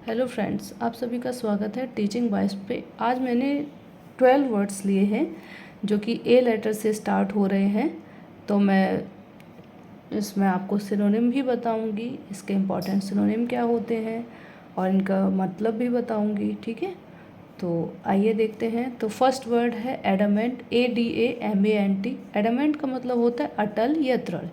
Hello friends, आप सभी का स्वागत है टीचिंग वाइज पे। आज मैंने 12 वर्ड्स लिए हैं जो कि ए लेटर से स्टार्ट हो रहे हैं। तो मैं इसमें आपको सिनोनिम भी बताऊंगी, इसके इम्पॉर्टेंट सिनोनिम क्या होते हैं और इनका मतलब भी बताऊंगी। ठीक है, तो आइए देखते हैं। तो फर्स्ट वर्ड है एडामेंट, ADAMANT। एडामेंट का मतलब होता है अटल या दृढ़।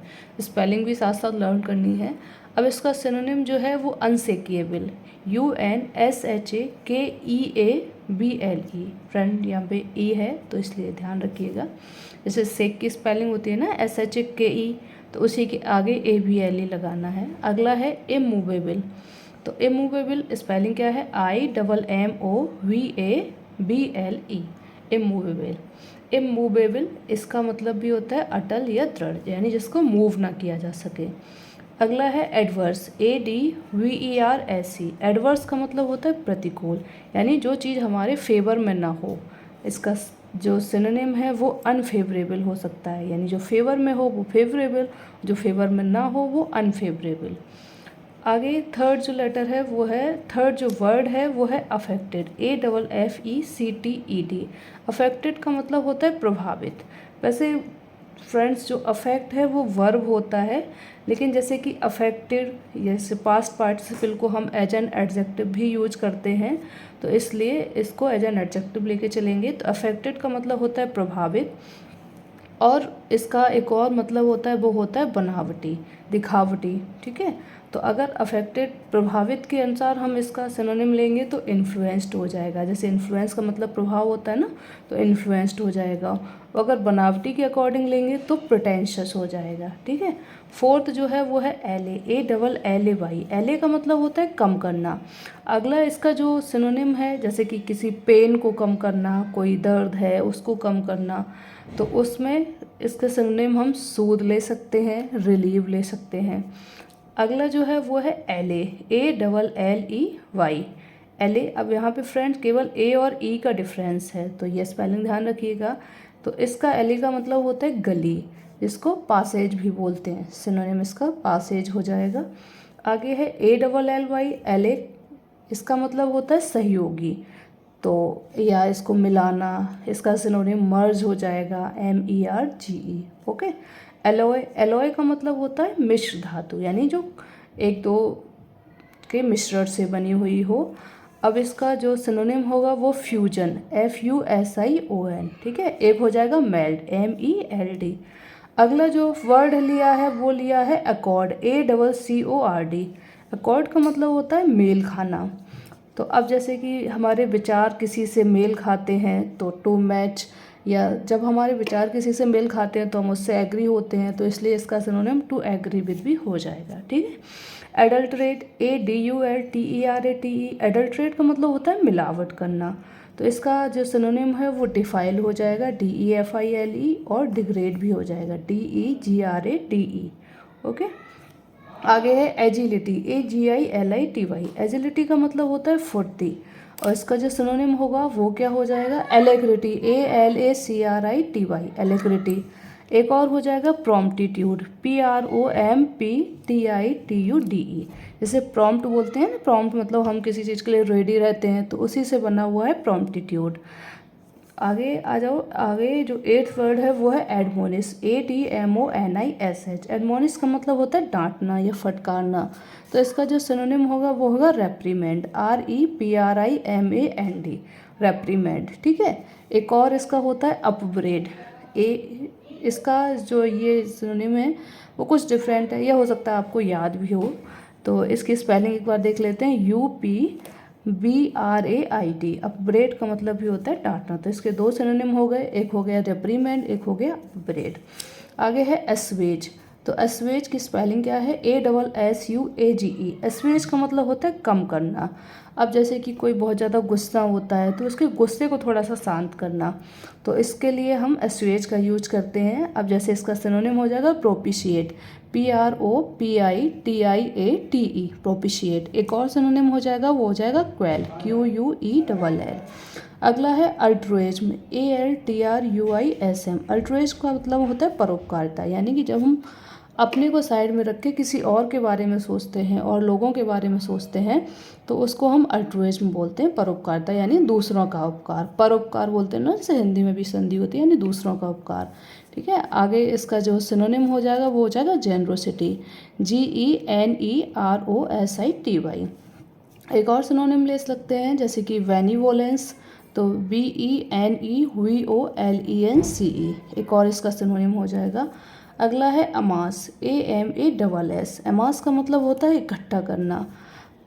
स्पेलिंग भी साथ साथ लर्न करनी है। अब इसका सिनोनिम जो है वो अनशेकेबल, UNSHAKEABLE। फ्रेंड यहाँ पे ई है तो इसलिए ध्यान रखिएगा। जैसे सेक की स्पेलिंग होती है ना SHAKE, तो उसी के आगे ABLE लगाना है। अगला है इमूवेबल। तो इमूवेबल स्पेलिंग क्या है? IMMOVABLE। इमूवेबल। इमूवेबल इसका मतलब भी होता है अटल या दृढ़, यानी जिसको मूव ना किया जा सके। अगला है एडवर्स, ADVERSE। एडवर्स का मतलब होता है प्रतिकूल, यानी जो चीज़ हमारे फेवर में ना हो। इसका जो सिनोनिम है वो अनफेवरेबल हो सकता है, यानी जो फेवर में हो वो फेवरेबल, जो फेवर में ना हो वो अनफेवरेबल। आगे थर्ड जो लेटर है वो है, थर्ड जो वर्ड है वो है अफेक्टेड, AFFECTED। अफेक्टेड का मतलब होता है प्रभावित। वैसे फ्रेंड्स जो अफेक्ट है वो वर्ब होता है, लेकिन जैसे कि अफेक्टेड जैसे पास्ट पार्टिसिपल को हम एज एन एडजेक्टिव भी यूज करते हैं, तो इसलिए इसको एज एन एडजेक्टिव लेके चलेंगे। तो अफेक्टेड का मतलब होता है प्रभावित, और इसका एक और मतलब होता है वो होता है बनावटी, दिखावटी। ठीक है, तो अगर अफेक्टेड प्रभावित के अनुसार हम इसका सिनोनिम लेंगे तो इन्फ्लुएंस्ड हो जाएगा। जैसे इन्फ्लुएंस का मतलब प्रभाव होता है ना, तो इन्फ्लुएंस्ड हो जाएगा। अगर बनावटी के अकॉर्डिंग लेंगे तो प्रिटेंशियस हो जाएगा। ठीक है, फोर्थ जो है वो है एले, ALLAY। एले का मतलब होता है कम करना। अगला इसका जो सिनोनिम है, जैसे कि किसी पेन को कम करना, कोई दर्द है उसको कम करना, तो उसमें इसके सिनोनिम हम सूद ले सकते हैं, रिलीव ले सकते हैं। अगला जो है वो है एले, ALLEY। एले, अब यहाँ पे फ्रेंड्स केवल ए और ई का डिफरेंस है, तो ये स्पेलिंग ध्यान रखिएगा। तो इसका एले का मतलब होता है गली, जिसको पासेज भी बोलते हैं। सिनोनिम इसका पासेज हो जाएगा। आगे है ALLY। एले इसका मतलब होता है सहयोगी, तो या इसको मिलाना, इसका सिनोनिम मर्ज हो जाएगा, MERGE। ओके। एलॉय, एलॉय का मतलब होता है मिश्र धातु, यानी जो एक दो के मिश्रण से बनी हुई हो। अब इसका जो सिनोनिम होगा वो फ्यूजन, FUSION। ठीक है, एक हो जाएगा मेल्ट, MELD। अगला जो वर्ड लिया है वो लिया है अकॉर्ड, ACCORD। अकॉर्ड का मतलब होता है मेल खाना। तो अब जैसे कि हमारे विचार किसी से मेल खाते हैं तो टू मैच, या जब हमारे विचार किसी से मेल खाते हैं तो हम उससे एग्री होते हैं, तो इसलिए इसका सिनोनिम टू एग्री विद भी हो जाएगा। ठीक है। Adulterate, ADULTERATE। एडल्ट्रेट का मतलब होता है मिलावट करना, तो इसका जो सिनोनिम है वो डिफाइल हो जाएगा, DEFILE। और डिग्रेड भी हो जाएगा, DEGRADE। ओके। आगे है एजिलिटी, AGILITY। एजिलिटी का मतलब होता है फुर्ती, और इसका जो सिनोनिम होगा वो क्या हो जाएगा? एलेक्रिटी, ALACRITY। एलेक्रिटी। एक और हो जाएगा प्रॉम्प्टीट्यूड, PROMPTITUDE। जैसे प्रॉम्प्ट बोलते हैं ना, प्रॉम्प्ट मतलब हम किसी चीज़ के लिए रेडी रहते हैं, तो उसी से बना हुआ है प्रॉम्प्टीट्यूड। आगे आ जाओ। आगे जो एट्थ वर्ड है वो है एडमोनिश, ADMONISH। एडमोनिश का मतलब होता है डांटना या फटकारना, तो इसका जो सिनोनिम होगा वो होगा रेप्रीमेंड, REPRIMAND। रेप्रीमेंड। ठीक है। एक और इसका होता है अपब्रेड। इसका जो ये सिनोनिम है वो कुछ डिफरेंट है, या हो सकता है आपको याद भी हो, तो इसकी स्पेलिंग एक बार देख लेते हैं, UPBRAID। अपब्रेड का मतलब भी होता है डांटना, तो इसके दो सिनोनिम हो गए, एक हो गया रेप्रीमेंड, एक हो गया अपब्रेड। आगे है एस्वेज। तो एस्वेज की स्पेलिंग क्या है? ASSUAGE। एस्वेज का मतलब होता है कम करना। अब जैसे कि कोई बहुत ज़्यादा गुस्सा होता है तो उसके गुस्से को थोड़ा सा शांत करना, तो इसके लिए हम एस्वेज का यूज करते हैं। अब जैसे इसका सिनोनिम हो जाएगा प्रोपिशिएट, PROPITIATE। प्रोपिशिएट। एक और सिनोनिम हो जाएगा वो हो जाएगा क्वेल, QUELL। अगला है अल्ट्रुइज्म, ALTRUISM। अल्ट्रुइज्म का मतलब होता है परोपकारिता, यानी कि जब हम अपने को साइड में रख के किसी और के बारे में सोचते हैं और लोगों के बारे में सोचते हैं तो उसको हम अल्ट्रुइज्म बोलते हैं, परोपकारिता यानी दूसरों का उपकार। परोपकार बोलते हैं ना, जैसे हिंदी में भी संधि होती है यानी दूसरों का उपकार। ठीक है, आगे इसका जो सिनोनिम हो जाएगा वो हो जाएगा जेनरोसिटी, GENEROSITY। एक और सिनोनिम ले सकते हैं जैसे कि बेनीवोलेंस, तो BENEVOLENCE, एक और इसका सिनोनिम हो जाएगा। अगला है अमास, AMASS। अमास का मतलब होता है इकट्ठा करना।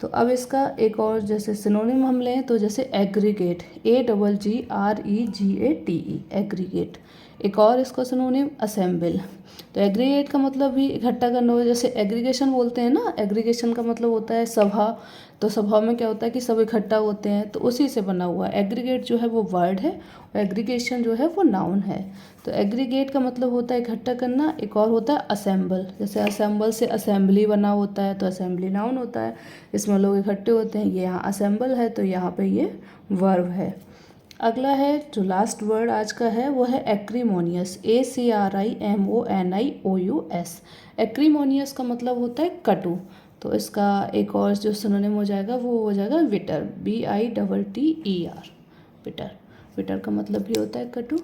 तो अब इसका एक और जैसे सिनोनिम हम लें तो जैसे एग्रीगेट, AGGREGATE, एग्रीगेट। एक और इसका सिनोनिम असेंबल। तो एग्रीगेट का मतलब भी इकट्ठा करना हो, जैसे एग्रीगेशन बोलते हैं ना, एग्रीगेशन का मतलब होता है सभा। तो सभा में क्या होता है कि सब इकट्ठा होते हैं, तो उसी से बना हुआ है। एग्रीगेट जो है वो वर्ड है और एग्रीगेशन जो है वो नाउन है। तो एग्रीगेट का मतलब होता है इकट्ठा करना। एक और होता है असेंबल, जैसे असेंबल से असेंबली बना होता है, तो असेंबली नाउन होता है, इसमें लोग इकट्ठे होते हैं। ये यहाँ असेंबल है तो यहाँ पे ये वर्ब है। अगला है जो लास्ट वर्ड आज का है वो है एक्रीमोनियस, ACRIMONIOUS। एक्रीमोनियस का मतलब होता है कटु। तो इसका एक और जो सिनोनिम हो जाएगा वो हो जाएगा विटर, BITTER, विटर। विटर का मतलब भी होता है कटु।